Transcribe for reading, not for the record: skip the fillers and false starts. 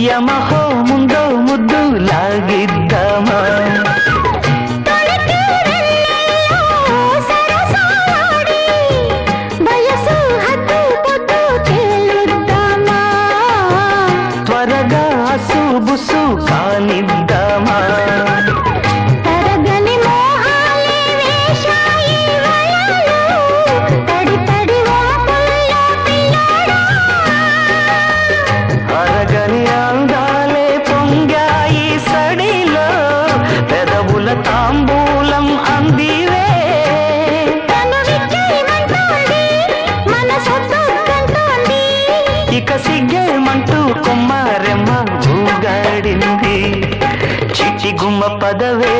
యమహో ముందో ముద్దు లాగిద్దామా త్వరగా సుబుసు కానిద్దామా అరగని అందాలే పొంగాయి సడిలో పెదవుల తాంబూలం అందివే ఇక సిగ్గేమంటూ కొమ్మారెమ్మ ఊగాడింది చిచి గుమ్మ పదవే